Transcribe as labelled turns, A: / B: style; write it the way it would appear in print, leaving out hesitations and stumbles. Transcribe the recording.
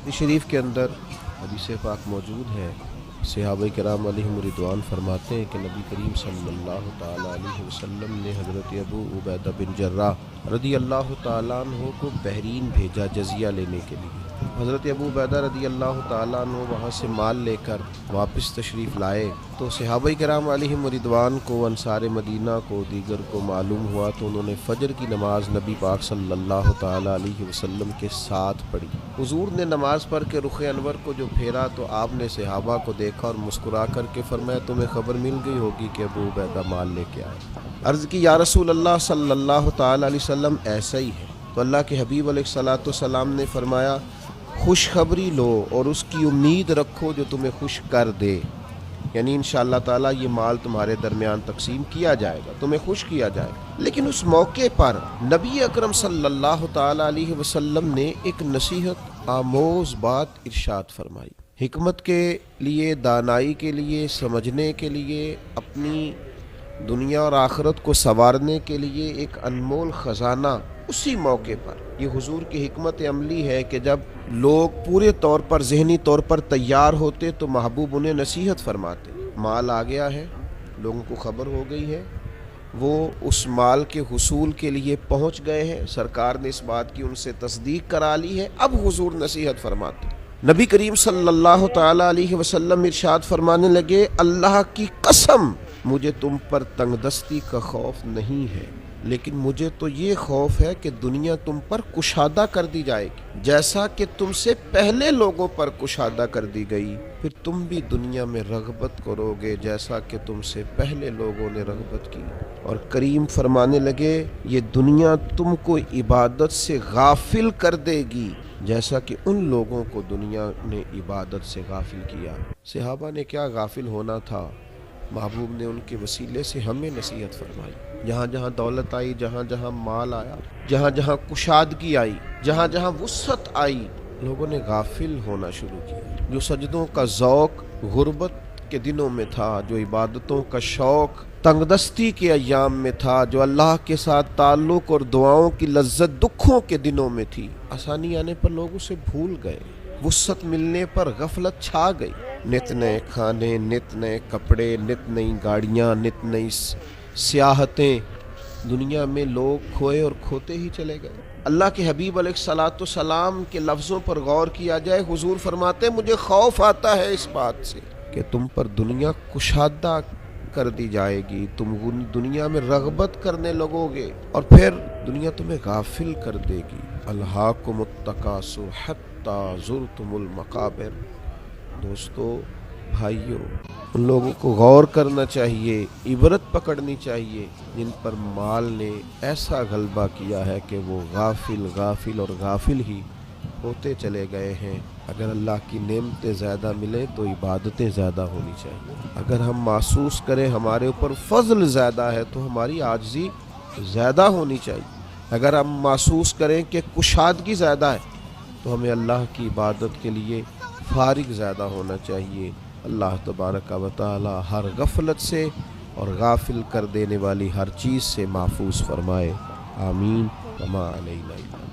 A: اس شریف کے اندر حدیث پاک موجود ہے۔ صحابہ کرام علیہم رضوان فرماتے ہیں کہ نبی کریم صلی اللہ تعالیٰ علیہ وسلم نے حضرت ابو عبیدہ بن جراح رضی اللہ تعالیٰ عنہ کو بحرین بھیجا جزیہ لینے کے لیے۔ حضرت ابو عبیدہ رضی اللہ تعالیٰ عنہ وہاں سے مال لے کر واپس تشریف لائے تو صحابہ کرام علیہم رضوان کو، انصار مدینہ کو، دیگر کو معلوم ہوا تو انہوں نے فجر کی نماز نبی پاک صلی اللہ تعالیٰ علیہ وسلم کے ساتھ پڑھی۔ حضور نے نماز پڑھ کے رخ انور کو جو پھیرا تو آپ نے صحابہ کو دیکھا اور مسکرا کر کے فرمایا تمہیں خبر مل گئی ہوگی کہ ابو عبیدہ مال لے کے آئے۔ عرض کی یا رسول اللہ صلی اللہ تعالیٰ علیہ وسلم ایسا ہی ہے تو اللہ کے حبیب علیہ الصلوۃ والسلام نے فرمایا خوشخبری لو اور اس کی امید رکھو جو تمہیں خوش کر دے، یعنی انشاءاللہ تعالیٰ یہ مال تمہارے درمیان تقسیم کیا جائے گا، تمہیں خوش کیا جائے گا۔ لیکن اس موقع پر نبی اکرم صلی اللہ تعالیٰ علیہ وسلم نے ایک نصیحت آموز بات ارشاد فرمائی۔ حکمت کے لیے، دانائی کے لیے، سمجھنے کے لیے، اپنی دنیا اور آخرت کو سنوارنے کے لیے ایک انمول خزانہ اسی موقع پر، یہ حضور کی حکمت عملی ہے کہ جب لوگ پورے طور پر ذہنی طور پر تیار ہوتے تو محبوب انہیں نصیحت فرماتے۔ مال آ گیا ہے، لوگوں کو خبر ہو گئی ہے، وہ اس مال کے حصول کے لیے پہنچ گئے ہیں، سرکار نے اس بات کی ان سے تصدیق کرا لی ہے، اب حضور نصیحت فرماتے۔ نبی کریم صلی اللہ تعالیٰ علیہ وسلم ارشاد فرمانے لگے اللہ کی قسم مجھے تم پر تنگ دستی کا خوف نہیں ہے، لیکن مجھے تو یہ خوف ہے کہ دنیا تم پر کشادہ کر دی جائے گی، جیسا کہ تم سے پہلے لوگوں پر کشادہ کر دی گئی، پھر تم بھی دنیا میں رغبت کرو گے جیسا کہ تم سے پہلے لوگوں نے رغبت کی۔ اور کریم فرمانے لگے یہ دنیا تم کو عبادت سے غافل کر دے گی جیسا کہ ان لوگوں کو دنیا نے عبادت سے غافل کیا۔ صحابہ نے کیا غافل ہونا تھا، محبوب نے ان کے وسیلے سے ہمیں نصیحت فرمائی۔ جہاں جہاں دولت آئی، جہاں جہاں مال آیا، جہاں جہاں کشادگی آئی، جہاں جہاں وسعت آئی، لوگوں نے غافل ہونا شروع کیا۔ جو سجدوں کا ذوق غربت کے دنوں میں تھا، جو عبادتوں کا شوق تنگ دستی کے ایام میں تھا، جو اللہ کے ساتھ تعلق اور دعاؤں کی لذت دکھوں کے دنوں میں تھی، آسانی آنے پر لوگ اسے بھول گئے، وسعت ملنے پر غفلت چھا گئی۔ نت نئے کھانے، نت نئے کپڑے، نت نئی گاڑیاں، نت نئی سیاحتیں، دنیا میں لوگ کھوئے اور کھوتے ہی چلے گئے۔ اللہ کے حبیب علیہ الصلوۃ والسلام کے لفظوں پر غور کیا جائے، حضور فرماتے مجھے خوف آتا ہے اس بات سے کہ تم پر دنیا کشادہ کر دی جائے گی، تم دنیا میں رغبت کرنے لگو گے اور پھر دنیا تمہیں غافل کر دے گی۔ الہاکم التکاثر حتی زرتم المقابر۔ دوستو، بھائیو، ان لوگوں کو غور کرنا چاہیے، عبرت پکڑنی چاہیے جن پر مال نے ایسا غلبہ کیا ہے کہ وہ غافل اور غافل ہی ہوتے چلے گئے ہیں۔ اگر اللہ کی نعمتیں زیادہ ملیں تو عبادتیں زیادہ ہونی چاہیے۔ اگر ہم محسوس کریں ہمارے اوپر فضل زیادہ ہے تو ہماری عاجزی زیادہ ہونی چاہیے۔ اگر ہم محسوس کریں کہ کشادگی زیادہ ہے تو ہمیں اللہ کی عبادت کے لیے فارغ زیادہ ہونا چاہیے۔ اللہ تبارک و تعالی ہر غفلت سے اور غافل کر دینے والی ہر چیز سے محفوظ فرمائے، آمین۔ وما علینا۔